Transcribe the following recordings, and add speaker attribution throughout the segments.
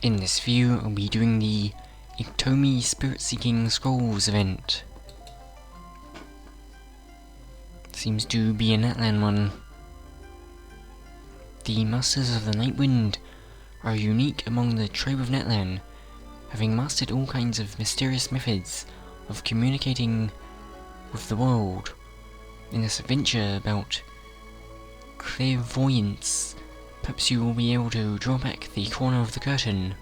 Speaker 1: In this view, I'll be doing the Iktomi Spiritseeking Scrolls event. Seems to be a Natlan one. The Masters of the Night Wind are unique among the tribe of Natlan, having mastered all kinds of mysterious methods of communicating with the world. In this adventure about clairvoyance, perhaps you will be able to draw back the corner of the curtain.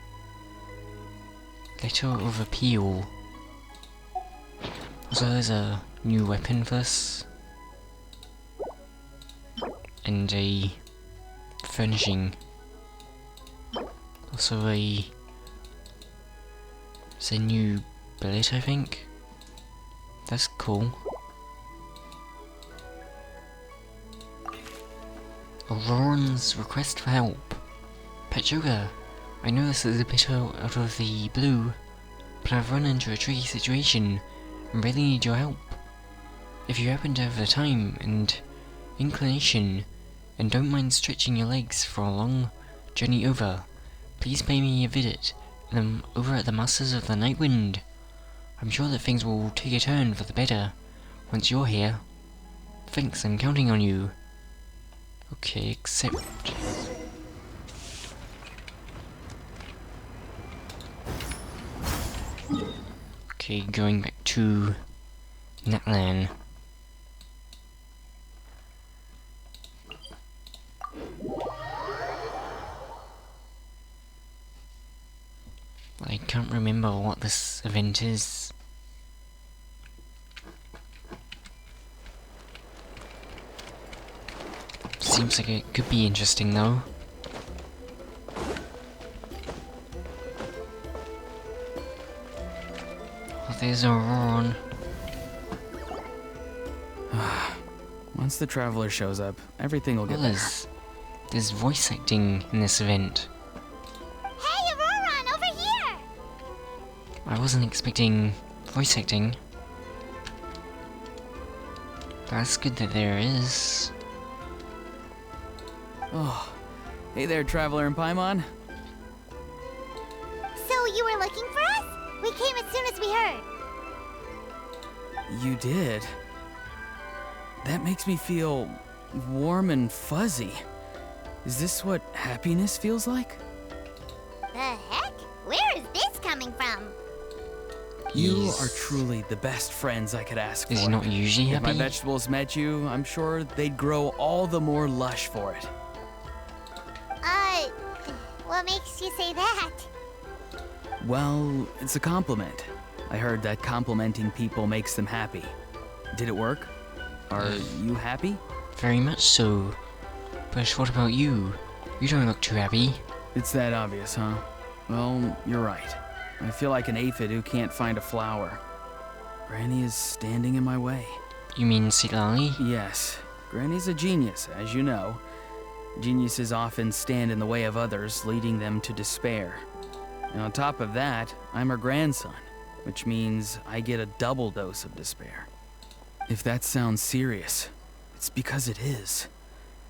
Speaker 1: Letter of Appeal. So there's a new weapon for us. And a furnishing. Also it's a new billet, I think. That's cool. Auroran's request for help. Patchsoka, I know this is a bit out of the blue, but I've run into a tricky situation and really need your help. If you happen to have the time and inclination, and don't mind stretching your legs for a long journey over, please pay me a visit over at the Masters of the Night Wind. I'm sure that things will take a turn for the better once you're here. Thanks, I'm counting on you. Okay, accept. Okay, going back to Natlan. I can't remember what this event is. Seems like it could be interesting though. Oh, there's Auroran.
Speaker 2: Once the traveler shows up, everything will get better.
Speaker 1: There's voice acting in this event.
Speaker 3: Hey, Auroran, over here!
Speaker 1: I wasn't expecting voice acting. That's good that there is.
Speaker 2: Oh, hey there, traveler in Paimon.
Speaker 3: So you were looking for us? We came as soon as we heard.
Speaker 2: You did? That makes me feel warm and fuzzy. Is this what happiness feels like?
Speaker 3: The heck? Where is this coming from?
Speaker 2: You are truly the best friends I could ask for.
Speaker 1: Is he not usually
Speaker 2: If my
Speaker 1: happy?
Speaker 2: vegetables met you, I'm sure they'd grow all the more lush for it.
Speaker 3: What makes you say that?
Speaker 2: Well, it's a compliment. I heard that complimenting people makes them happy. Did it work? Are you happy?
Speaker 1: Very much so. But what about you? You don't look too happy.
Speaker 2: It's that obvious, huh? Well, you're right. I feel like an aphid who can't find a flower. Granny is standing in my way.
Speaker 1: You mean Silali?
Speaker 2: Yes, Granny's a genius, as you know. Geniuses often stand in the way of others, leading them to despair. And on top of that, I'm her grandson, which means I get a double dose of despair. If that sounds serious, it's because it is.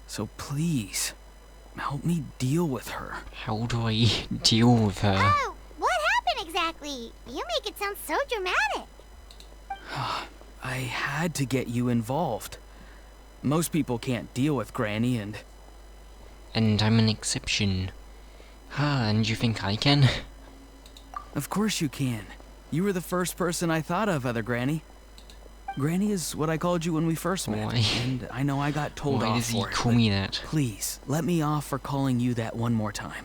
Speaker 2: So please, help me deal with her.
Speaker 1: How do I deal with her?
Speaker 3: Oh, what happened exactly? You make it sound so dramatic.
Speaker 2: I had to get you involved. Most people can't deal with Granny, and
Speaker 1: I'm an exception. And you think I can?
Speaker 2: of course you can. You were the first person I thought of, other Granny. Granny is what I called you when we first met.
Speaker 1: Why?
Speaker 2: And I know I got told
Speaker 1: Why
Speaker 2: off
Speaker 1: does he
Speaker 2: for it,
Speaker 1: call
Speaker 2: but
Speaker 1: me that?
Speaker 2: please, let me off for calling you that one more time.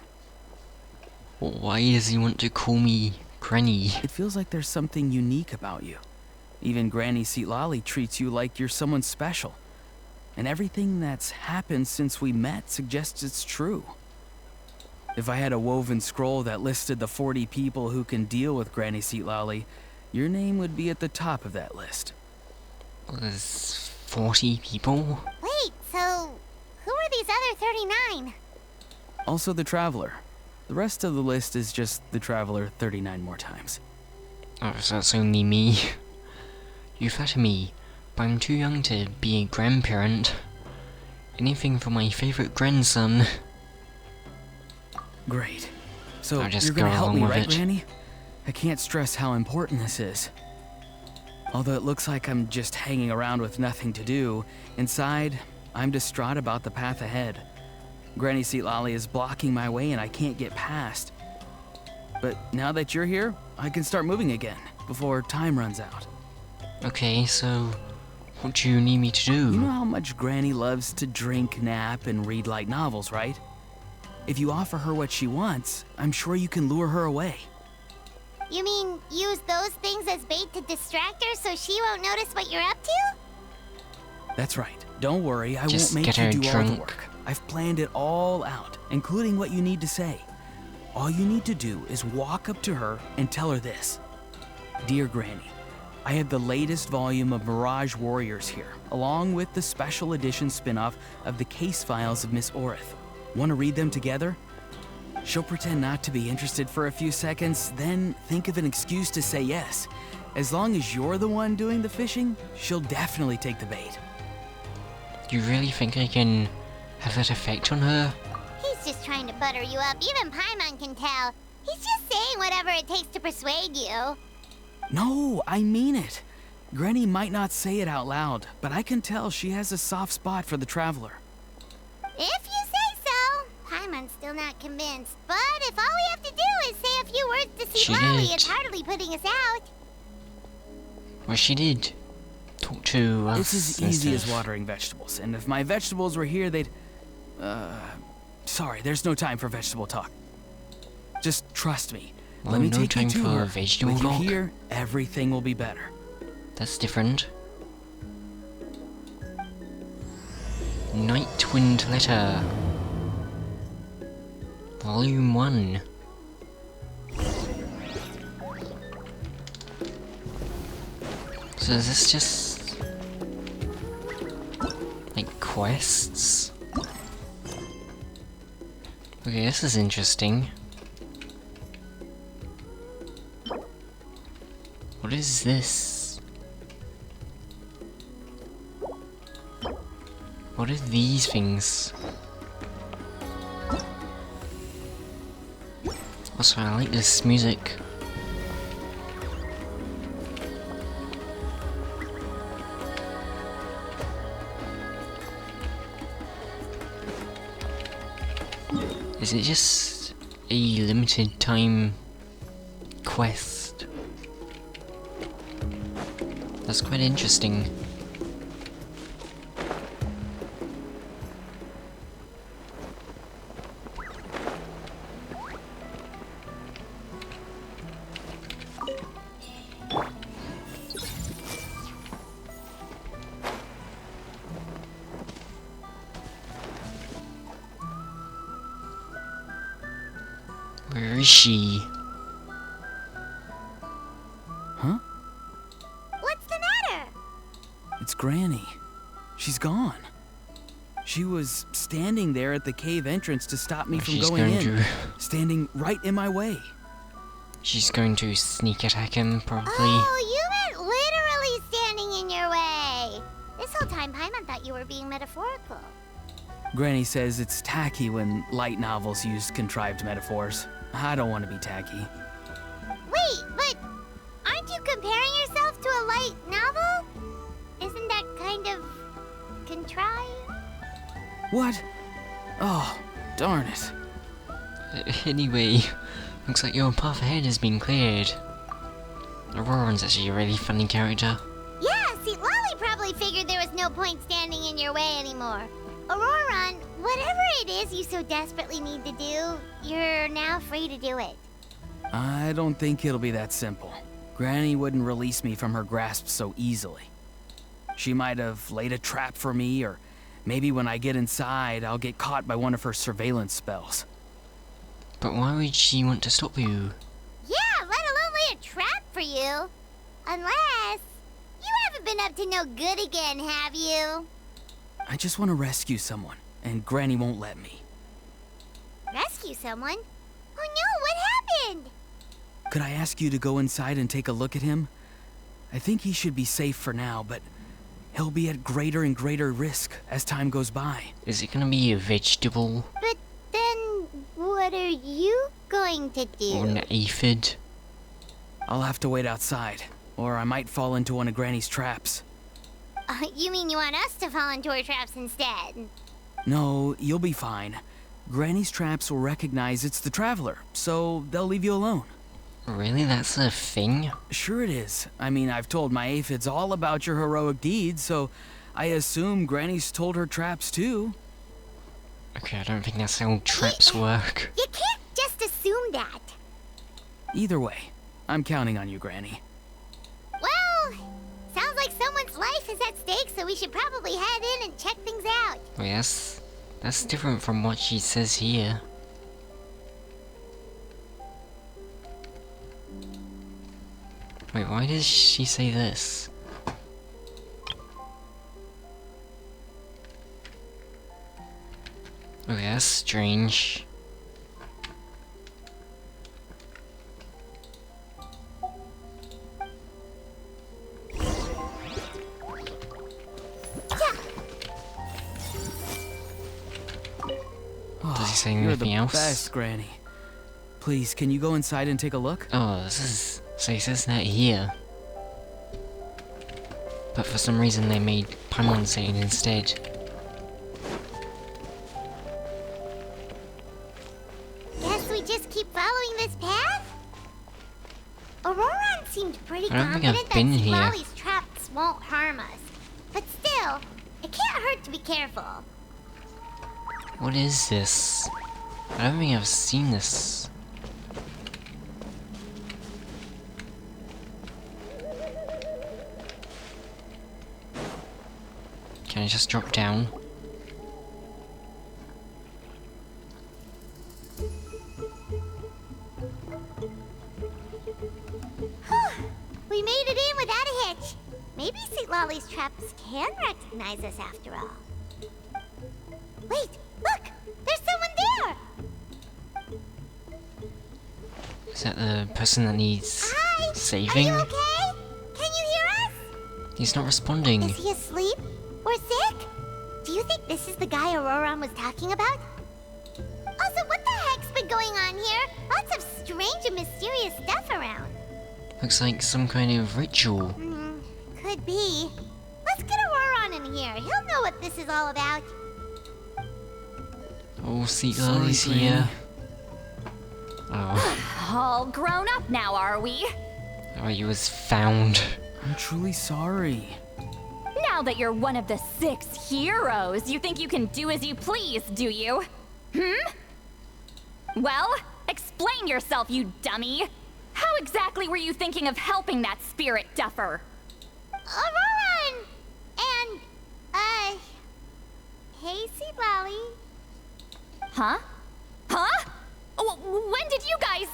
Speaker 1: Why does he want to call me Granny?
Speaker 2: It feels like there's something unique about you. Even Granny Silali treats you like you're someone special. And everything that's happened since we met suggests it's true. If I had a woven scroll that listed the 40 people who can deal with Granny Silali, your name would be at the top of that list.
Speaker 1: There's 40 people?
Speaker 3: Wait, so who are these other 39?
Speaker 2: Also the Traveler. The rest of the list is just the Traveler 39 more times.
Speaker 1: Oh, so that's only me. You flatter me, but I'm too young to be a grandparent. Anything for my favorite grandson.
Speaker 2: Great. So
Speaker 1: I'll just
Speaker 2: you're gonna
Speaker 1: go
Speaker 2: help
Speaker 1: along
Speaker 2: me,
Speaker 1: with
Speaker 2: right,
Speaker 1: it.
Speaker 2: Granny? I can't stress how important this is. Although it looks like I'm just hanging around with nothing to do, inside, I'm distraught about the path ahead. Granny Seatlolly is blocking my way and I can't get past. But now that you're here, I can start moving again, before time runs out.
Speaker 1: Okay, so what do you need me to do?
Speaker 2: You know how much Granny loves to drink, nap, and read light novels, right? If you offer her what she wants, I'm sure you can lure her away.
Speaker 3: You mean use those things as bait to distract her so she won't notice what you're up to?
Speaker 2: That's right. Don't worry, I
Speaker 1: Just
Speaker 2: won't make
Speaker 1: get
Speaker 2: you
Speaker 1: her
Speaker 2: do all the
Speaker 1: drunk.
Speaker 2: work. I've planned it all out, including what you need to say. All you need to do is walk up to her and tell her this. Dear Granny, I have the latest volume of Mirage Warriors here, along with the special edition spin-off of the case files of Miss Orith. Want to read them together? She'll pretend not to be interested for a few seconds, then think of an excuse to say yes. As long as you're the one doing the fishing, she'll definitely take the bait.
Speaker 1: You really think I can have that effect on her?
Speaker 3: He's just trying to butter you up. Even Paimon can tell. He's just saying whatever it takes to persuade you.
Speaker 2: No, I mean it. Granny might not say it out loud, but I can tell she has a soft spot for the traveler.
Speaker 3: If you say so. Paimon's still not convinced. But if all we have to do is say a few words to
Speaker 1: She
Speaker 3: Seatlolly,
Speaker 1: did.
Speaker 3: it's hardly putting us out.
Speaker 1: Well, she did talk to us.
Speaker 2: It's as
Speaker 1: and
Speaker 2: easy as
Speaker 1: stuff.
Speaker 2: watering vegetables, and if my vegetables were here, they'd... Sorry, there's no time for vegetable talk. Just trust me.
Speaker 1: Well,
Speaker 2: Let me
Speaker 1: no
Speaker 2: take
Speaker 1: time
Speaker 2: you to
Speaker 1: for
Speaker 2: her.
Speaker 1: vegetable
Speaker 2: With you
Speaker 1: talk.
Speaker 2: here, everything will be better.
Speaker 1: That's different. Nightwind Letter. Volume 1. So is this just like quests? Okay, this is interesting. What is this? What are these things? Also, I like this music. Is it just a limited time quest? That's quite interesting. Where is she?
Speaker 2: Huh?
Speaker 3: What's the matter?
Speaker 2: It's Granny. She's gone. She was standing there at the cave entrance to stop me from
Speaker 1: She's
Speaker 2: going
Speaker 1: going
Speaker 2: in.
Speaker 1: to.
Speaker 2: Standing right in my way.
Speaker 1: She's going to sneak attack him, probably.
Speaker 3: Oh, you meant literally standing in your way. This whole time, Paimon thought you were being metaphorical.
Speaker 2: Granny says it's tacky when light novels use contrived metaphors. I don't want to be tacky.
Speaker 3: Wait, but aren't you comparing yourself to a light novel? Isn't that kind of contrived?
Speaker 2: What? Oh, darn it.
Speaker 1: Anyway, looks like your path ahead has been cleared. Auroran's actually a really funny character.
Speaker 3: Yeah, see, Lolly probably figured there was no point standing in your way anymore. Auroran, whatever it is you so desperately need to do, you're now free to do it.
Speaker 2: I don't think it'll be that simple. Granny wouldn't release me from her grasp so easily. She might have laid a trap for me, or maybe when I get inside, I'll get caught by one of her surveillance spells.
Speaker 1: But why would she want to stop you?
Speaker 3: Yeah, let alone lay a trap for you. Unless you haven't been up to no good again, have you?
Speaker 2: I just want to rescue someone, and Granny won't let me.
Speaker 3: Rescue someone? Oh no, what happened?
Speaker 2: Could I ask you to go inside and take a look at him? I think he should be safe for now, but he'll be at greater and greater risk as time goes by.
Speaker 1: Is it gonna be a vegetable?
Speaker 3: But then, what are you going to do?
Speaker 1: Or an aphid?
Speaker 2: I'll have to wait outside, or I might fall into one of Granny's traps.
Speaker 3: You mean you want us to fall into her traps instead?
Speaker 2: No, you'll be fine. Granny's traps will recognize it's the Traveler, so they'll leave you alone.
Speaker 1: Really? That's a thing?
Speaker 2: Sure it is. I mean, I've told my aphids all about your heroic deeds, so I assume Granny's told her traps too.
Speaker 1: Okay, I don't think that's how traps work.
Speaker 3: You can't just assume that.
Speaker 2: Either way, I'm counting on you, Granny.
Speaker 3: Well, sounds like someone's life is at stake, so we should probably head in and check things out.
Speaker 1: Well, yes, that's different from what she says here. Wait, why does she say this? Okay, that's strange. Does he say
Speaker 2: You're
Speaker 1: anything
Speaker 2: the
Speaker 1: else?
Speaker 2: best, Granny. Please, can you go inside and take a look?
Speaker 1: Oh, this is... So he says that here. But for some reason they made Paimon say it instead.
Speaker 3: Guess we just keep following this path? Auroran seemed pretty
Speaker 1: I don't think I've
Speaker 3: confident
Speaker 1: been
Speaker 3: that
Speaker 1: here.
Speaker 3: Lolly's traps won't harm us. But still, it can't hurt to be careful.
Speaker 1: What is this? I don't think I've seen this. Can I just drop down?
Speaker 3: We made it in without a hitch. Maybe St. Lolly's traps can recognize us after all. Wait, look! There's someone there!
Speaker 1: Is that the person that needs
Speaker 3: Hi!
Speaker 1: saving?
Speaker 3: Are you okay? Can you hear us?
Speaker 1: He's not responding.
Speaker 3: Is he asleep? Or sick? Do you think this is the guy Auroran was talking about? Also, what the heck's been going on here? Lots of strange and mysterious stuff around.
Speaker 1: Looks like some kind of ritual.
Speaker 3: Could be. Let's get Auroran in here. He'll know what this is all about.
Speaker 1: Oh, Sea
Speaker 2: Sorry,
Speaker 1: Lolly's
Speaker 2: Granny.
Speaker 1: here. Oh.
Speaker 4: All grown up now, are we?
Speaker 1: Oh, he was found.
Speaker 2: I'm truly sorry.
Speaker 4: Now that you're one of the 6 heroes, you think you can do as you please, do you? Well, explain yourself, you dummy! How exactly were you thinking of helping that spirit duffer?
Speaker 3: Auroran! And, hey, Sea Lolly.
Speaker 4: Huh? Huh? When did you guys...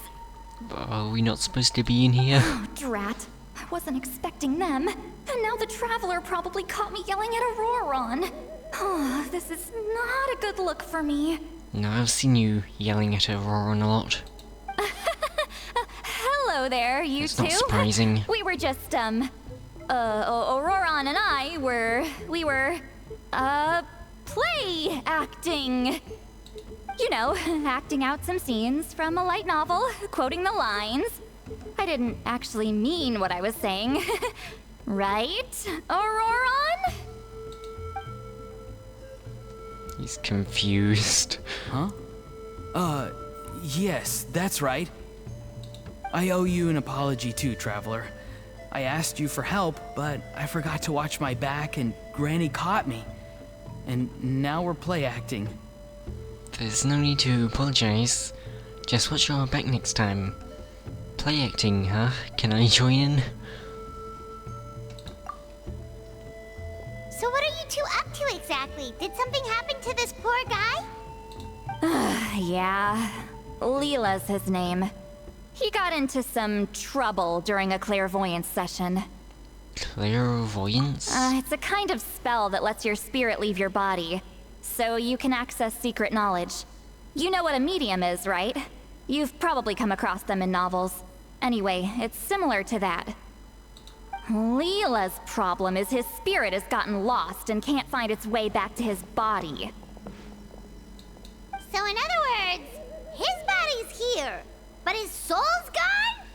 Speaker 1: Are we not supposed to be in here?
Speaker 4: Drat. I wasn't expecting them. And now the Traveler probably caught me yelling at Auroran. Oh, this is not a good look for me.
Speaker 1: No, I've seen you yelling at Auroran a lot.
Speaker 4: Hello there, you
Speaker 1: It's
Speaker 4: two.
Speaker 1: not surprising.
Speaker 4: We were just, Auroran and I we were, play acting. You know, acting out some scenes from a light novel, quoting the lines. I didn't actually mean what I was saying. Right, Auroran?
Speaker 1: He's confused.
Speaker 2: Huh? Yes, that's right. I owe you an apology too, Traveler. I asked you for help, but I forgot to watch my back and Granny caught me. And now we're play acting.
Speaker 1: There's no need to apologize. Just watch your back next time. Play acting, huh? Can I join in?
Speaker 3: So what are you two up to exactly? Did something happen to this poor guy?
Speaker 4: Yeah, Leela's his name. He got into some trouble during a clairvoyance session.
Speaker 1: Clairvoyance?
Speaker 4: It's a kind of spell that lets your spirit leave your body, so you can access secret knowledge. You know what a medium is, right? You've probably come across them in novels. Anyway, it's similar to that. Leela's problem is his spirit has gotten lost and can't find its way back to his body.
Speaker 3: So in other words, his body's here, but his soul's gone?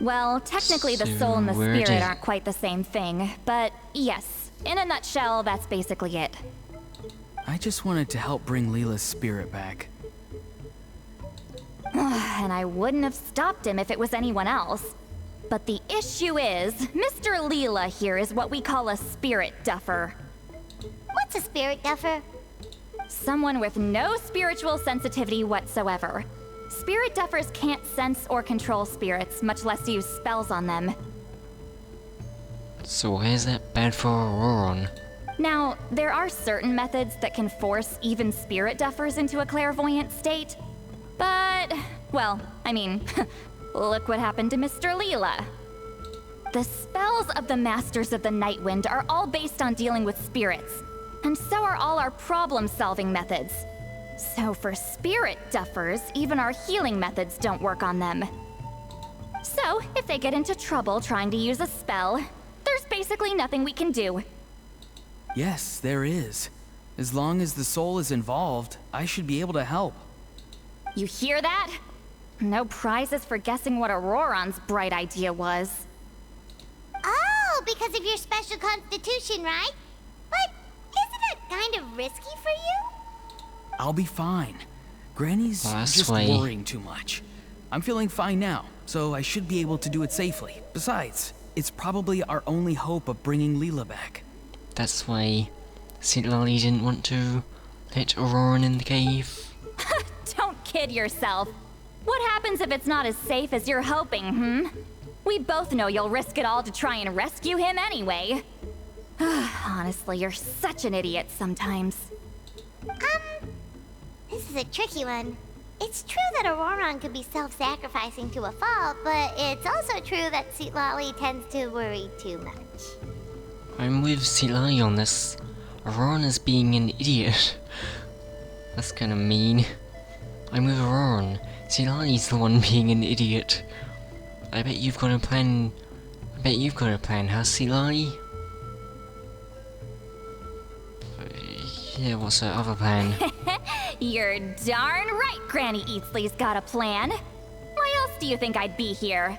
Speaker 4: Well, technically the soul and the
Speaker 1: where
Speaker 4: spirit
Speaker 1: did-
Speaker 4: aren't quite the same thing, but yes, in a nutshell, that's basically it.
Speaker 2: I just wanted to help bring Leela's spirit back.
Speaker 4: And I wouldn't have stopped him if it was anyone else. But the issue is, Mr. Leela here is what we call a spirit duffer.
Speaker 3: What's a spirit duffer?
Speaker 4: Someone with no spiritual sensitivity whatsoever. Spirit duffers can't sense or control spirits, much less use spells on them.
Speaker 1: So why is that bad for Auroron?
Speaker 4: Now, there are certain methods that can force even spirit duffers into a clairvoyant state. But, well, I mean, look what happened to Mr. Leela. The spells of the Masters of the Nightwind are all based on dealing with spirits, and so are all our problem-solving methods. So for spirit duffers, even our healing methods don't work on them. So, if they get into trouble trying to use a spell, there's basically nothing we can do.
Speaker 2: Yes, there is. As long as the soul is involved, I should be able to help.
Speaker 4: You hear that? No prizes for guessing what Auroron's bright idea was.
Speaker 3: Oh, because of your special constitution, right? But isn't it kind of risky for you?
Speaker 2: I'll be fine. Granny's
Speaker 1: That's
Speaker 2: just
Speaker 1: why-
Speaker 2: worrying too much. I'm feeling fine now, so I should be able to do it safely. Besides, it's probably our only hope of bringing Leela back.
Speaker 1: That's why St. Lolly didn't want to let Auroron in the cave.
Speaker 4: Don't kid yourself. What happens if it's not as safe as you're hoping, We both know you'll risk it all to try and rescue him anyway. Honestly, you're such an idiot sometimes.
Speaker 3: This is a tricky one. It's true that Auroron could be self-sacrificing to a fault, but it's also true that St. Lolly tends to worry too much.
Speaker 1: I'm with St. Lolly on this. Auroron is being an idiot. That's kinda mean. I'm with Auroron. St. Lolly's the one being an idiot. I bet you've got a plan. Huh, St. Lolly? Yeah, what's the other plan?
Speaker 4: You're darn right Granny Eatsley's got a plan. Why else do you think I'd be here?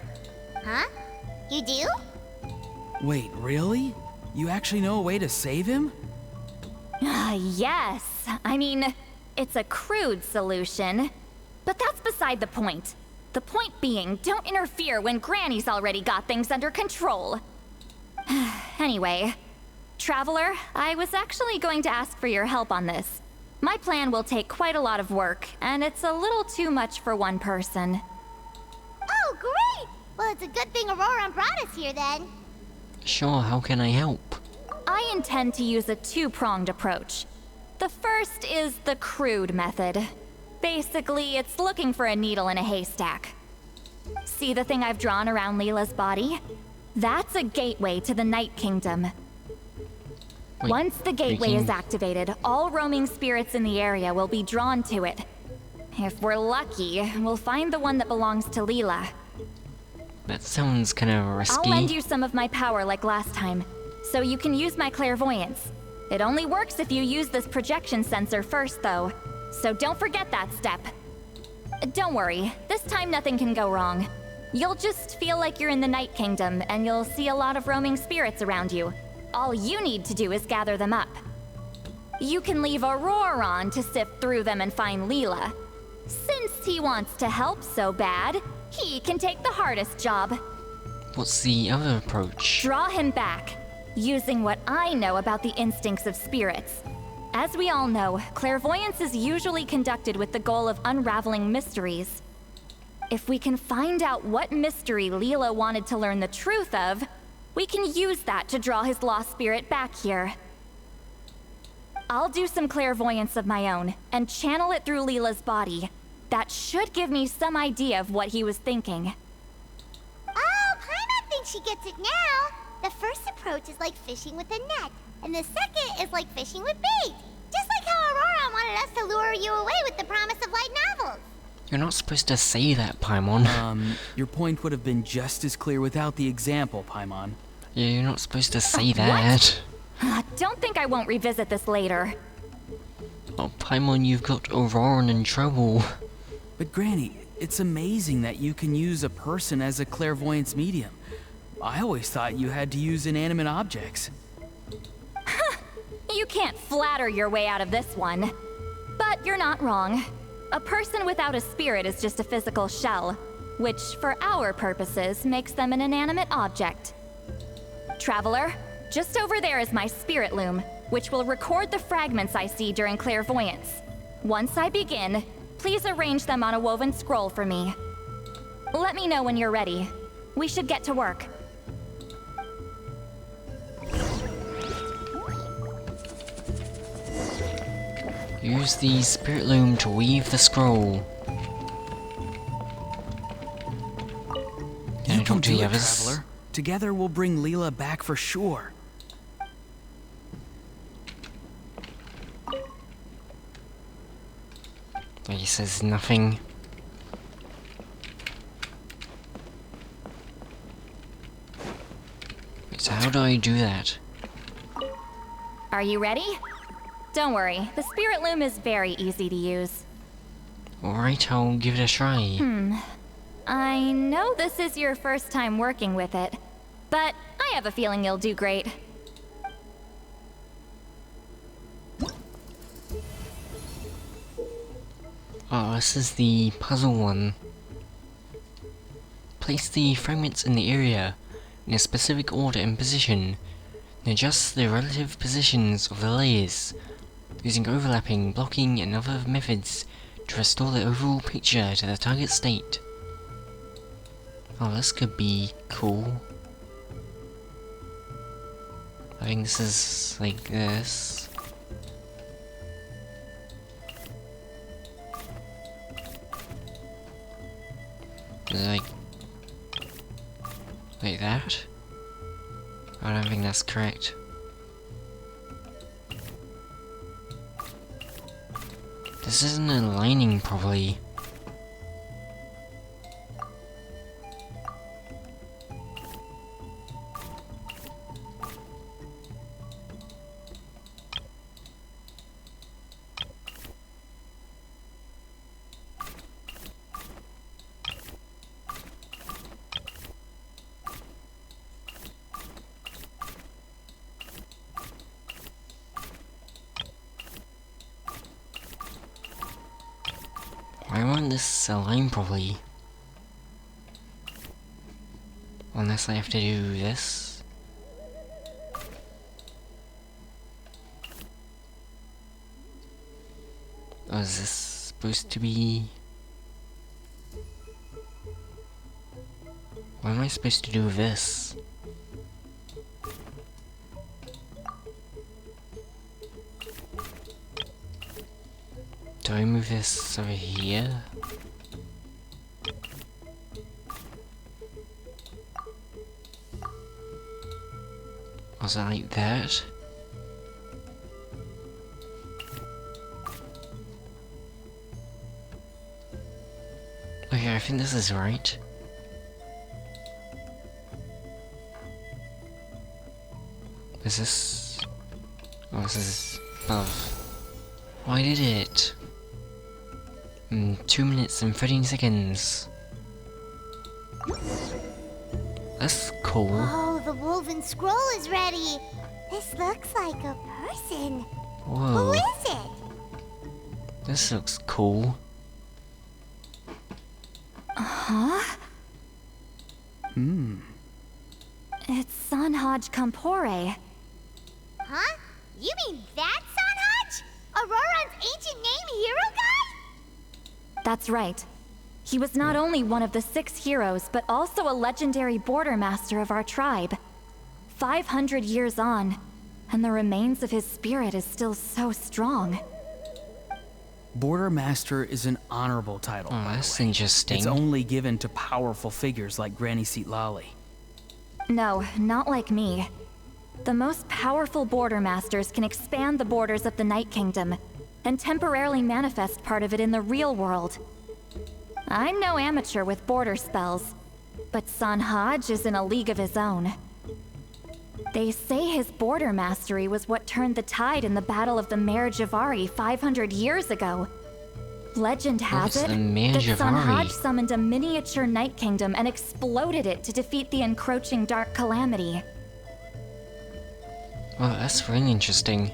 Speaker 3: Huh? You do?
Speaker 2: Wait, really? You actually know a way to save him?
Speaker 4: Yes. I mean, it's a crude solution. But that's beside the point. The point being, don't interfere when Granny's already got things under control. Anyway, Traveler, I was actually going to ask for your help on this. My plan will take quite a lot of work, and it's a little too much for one person.
Speaker 3: Oh, great! Well, it's a good thing Auroron brought us here then.
Speaker 1: Sure, how can I help?
Speaker 4: I intend to use a two-pronged approach. The first is the crude method. Basically, it's looking for a needle in a haystack. See the thing I've drawn around Leela's body? That's a gateway to the Night Kingdom.
Speaker 1: Wait,
Speaker 4: Once the gateway
Speaker 1: you
Speaker 4: is
Speaker 1: can-
Speaker 4: activated, all roaming spirits in the area will be drawn to it. If we're lucky, we'll find the one that belongs to Leela.
Speaker 1: That sounds kinda risky.
Speaker 4: I'll lend you some of my power like last time, so you can use my clairvoyance. It only works if you use this projection sensor first, though, so don't forget that step. Don't worry, this time nothing can go wrong. You'll just feel like you're in the Night Kingdom, and you'll see a lot of roaming spirits around you. All you need to do is gather them up. You can leave Auroron to sift through them and find Leela. Since he wants to help so bad, he can take the hardest job.
Speaker 1: What's the other approach?
Speaker 4: Draw him back, using what I know about the instincts of spirits. As we all know, clairvoyance is usually conducted with the goal of unraveling mysteries. If we can find out what mystery Leela wanted to learn the truth of, we can use that to draw his lost spirit back here. I'll do some clairvoyance of my own, and channel it through Leela's body. That should give me some idea of what he was thinking.
Speaker 3: Oh, Paimon thinks she gets it now. The first approach is like fishing with a net, and the second is like fishing with bait. Just like how Auroron wanted us to lure you away with the promise of light novels.
Speaker 1: You're not supposed to say that, Paimon.
Speaker 2: Your point would have been just as clear without the example, Paimon.
Speaker 1: Yeah, you're not supposed to say that.
Speaker 4: Don't think I won't revisit this later.
Speaker 1: Oh, Paimon, you've got Auroron in trouble.
Speaker 2: But Granny, it's amazing that you can use a person as a clairvoyance medium. I always thought you had to use inanimate objects.
Speaker 4: You can't flatter your way out of this one. But you're not wrong. A person without a spirit is just a physical shell, which, for our purposes, makes them an inanimate object. Traveler, just over there is my spirit loom, which will record the fragments I see during clairvoyance. Once I begin, please arrange them on a woven scroll for me. Let me know when you're ready. We should get to work.
Speaker 1: Use the spirit loom to weave the scroll. Can I talk to the others?
Speaker 2: Traveler. Together we'll bring Leela back for sure.
Speaker 1: He says nothing. Wait, so how do I do that?
Speaker 4: Are you ready? Don't worry, the spirit loom is very easy to use.
Speaker 1: Alright, I'll give it a try.
Speaker 4: I know this is your first time working with it, but I have a feeling you'll do great.
Speaker 1: Oh, this is the puzzle one. Place the fragments in the area in a specific order and position, and adjust the relative positions of the layers, using overlapping, blocking, and other methods to restore the overall picture to the target state. Oh, this could be cool. I think this is like this. Is it like that? I don't think that's correct. This isn't aligning properly. Why won't this align properly? Unless I have to do this. Or is this supposed to be... What am I supposed to do with this? Do I move this over here? Was it like that? Okay, I think this is right. Is this... Oh, this is above. Oh, I did it! 2 minutes and 13 seconds. That's cool.
Speaker 3: Oh, the woven scroll is ready. This looks like a person.
Speaker 1: Whoa.
Speaker 3: Who is it?
Speaker 1: This looks cool.
Speaker 4: Huh? It's Sanhaj Kampore.
Speaker 3: Huh? You mean that Sanhaj? Auroran's ancient name hero guy?
Speaker 4: That's right. He was not only one of the 6 heroes, but also a legendary border master of our tribe. 500 years on, and the remains of his spirit is still so strong.
Speaker 2: Border Master is an honorable title.
Speaker 1: Oh,
Speaker 2: by the
Speaker 1: that's
Speaker 2: way.
Speaker 1: interesting.
Speaker 2: It's only given to powerful figures like Granny Seatlali.
Speaker 4: No, not like me. The most powerful border masters can expand the borders of the Night Kingdom and temporarily manifest part of it in the real world. I'm no amateur with border spells, but Sanhaj is in a league of his own. They say his border mastery was what turned the tide in the Battle of the Mare Javari 500 years ago. Legend has
Speaker 1: it's
Speaker 4: it
Speaker 1: the
Speaker 4: that
Speaker 1: Mage of
Speaker 4: Sanhaj
Speaker 1: Ari.
Speaker 4: summoned a miniature Night Kingdom and exploded it to defeat the encroaching Dark Calamity.
Speaker 1: Well, that's really interesting.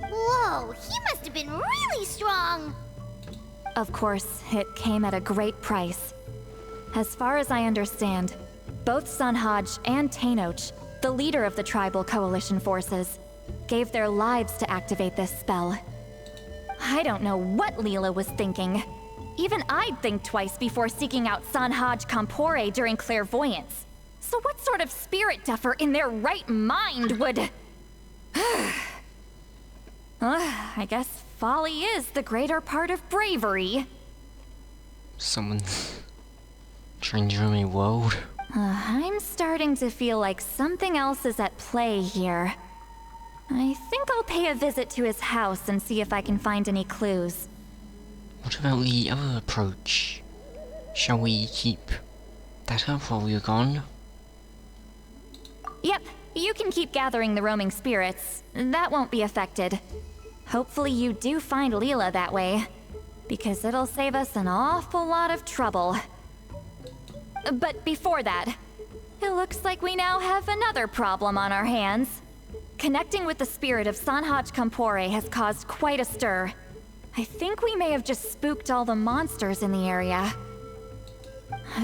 Speaker 3: Whoa, he must have been really strong.
Speaker 4: Of course, it came at a great price. As far as I understand, both Sanhaj and Tainoch, the leader of the tribal coalition forces, gave their lives to activate this spell. I don't know what Leela was thinking. Even I'd think twice before seeking out Sanhaj Kampore during clairvoyance. So what sort of spirit duffer in their right mind would... I guess folly is the greater part of bravery.
Speaker 1: Someone's trying to ruin my world.
Speaker 4: I'm starting to feel like something else is at play here. I think I'll pay a visit to his house and see if I can find any clues.
Speaker 1: What about the other approach? Shall we keep that up while we're gone?
Speaker 4: Yep, you can keep gathering the roaming spirits. That won't be affected. Hopefully you do find Leela that way, because it'll save us an awful lot of trouble. But before that, it looks like we now have another problem on our hands. Connecting with the spirit of Sanhaj Kampore has caused quite a stir. I think we may have just spooked all the monsters in the area.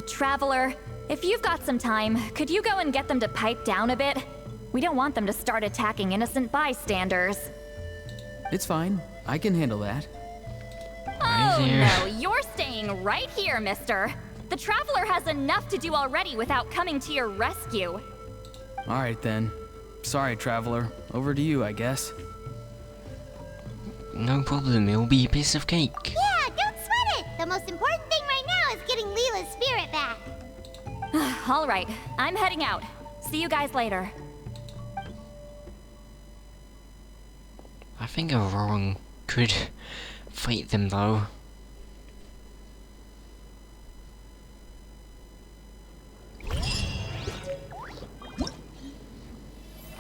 Speaker 4: Traveler, if you've got some time, could you go and get them to pipe down a bit? We don't want them to start attacking innocent bystanders.
Speaker 2: It's fine. I can handle that.
Speaker 1: Right
Speaker 4: Oh
Speaker 1: there.
Speaker 4: no, you're staying right here, mister. The Traveler has enough to do already without coming to your rescue.
Speaker 2: Alright then. Sorry, Traveler. Over to you, I guess.
Speaker 1: No problem, it'll be a piece of cake.
Speaker 3: Yeah, don't sweat it. The most important thing right now is getting Leela's spirit back.
Speaker 4: All right, I'm heading out. See you guys later.
Speaker 1: I think Aurora could fight them though.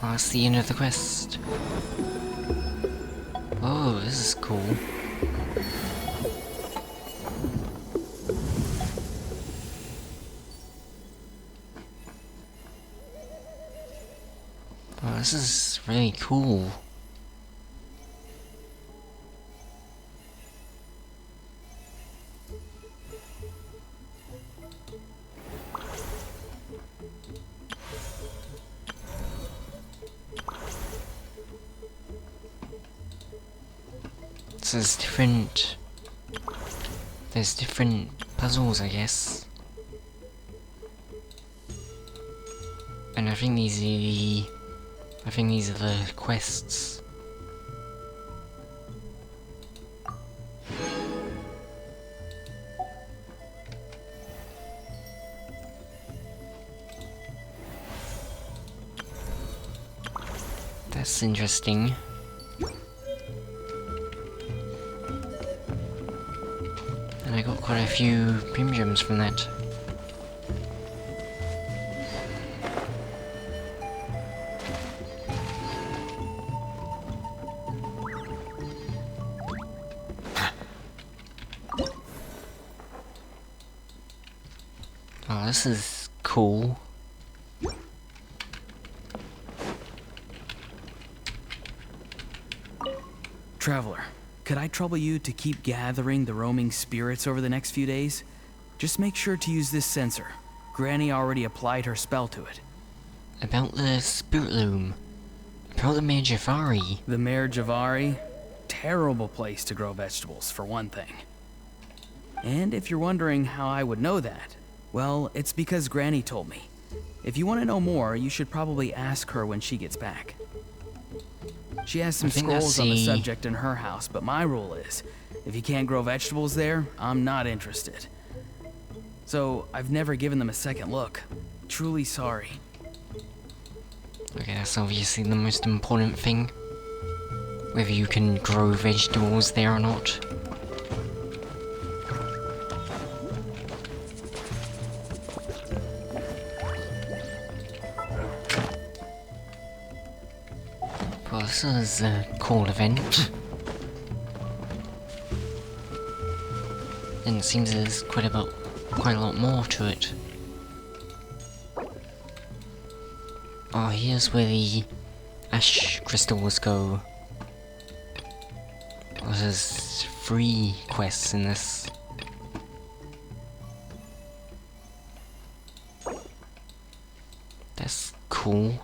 Speaker 1: Well, that's the end of the quest. Oh, this is cool. Oh, this is really cool. So there's different puzzles, I guess. And I think these are the quests. That's interesting. And I got quite a few premium gems from that. Oh, this is cool.
Speaker 2: Traveler, could I trouble you to keep gathering the roaming spirits over the next few days? Just make sure to use this sensor. Granny already applied her spell to it.
Speaker 1: About the Spirit Loom. About the Mage of Ari.
Speaker 2: The Mare Javari? Terrible place to grow vegetables, for one thing. And if you're wondering how I would know that, well, it's because Granny told me. If you want to know more, you should probably ask her when she gets back. She has some
Speaker 1: I think that's
Speaker 2: scrolls on the
Speaker 1: the-
Speaker 2: subject in her house, but my rule is, if you can't grow vegetables there, I'm not interested. So, I've never given them a second look. Truly sorry.
Speaker 1: Okay, that's obviously the most important thing. Whether you can grow vegetables there or not. Well, this is a cool event. then it seems there's quite a lot more to it. Oh, here's where the ash crystals go. Oh, there's 3 quests in this. That's cool.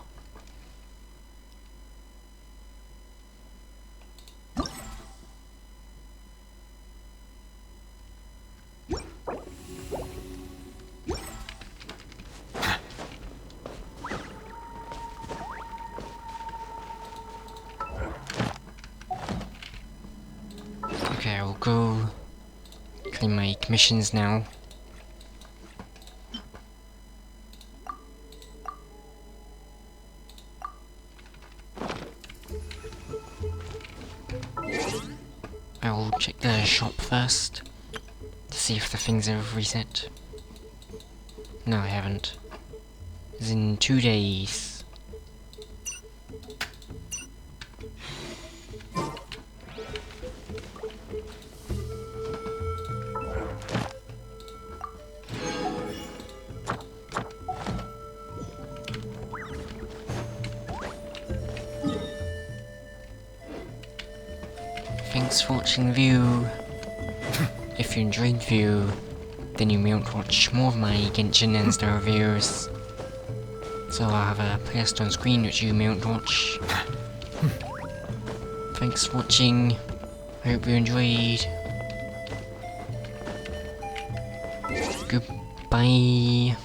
Speaker 1: Okay, I'll go claim my commissions now. I'll check the shop first to see if the things have reset. No, I haven't. It's in 2 days. Thanks for watching the view. If you enjoyed the view, then you may want to watch more of my Genshin and Star reviews. So I'll have a playlist on screen which you may want to watch. Thanks for watching. I hope you enjoyed. Goodbye.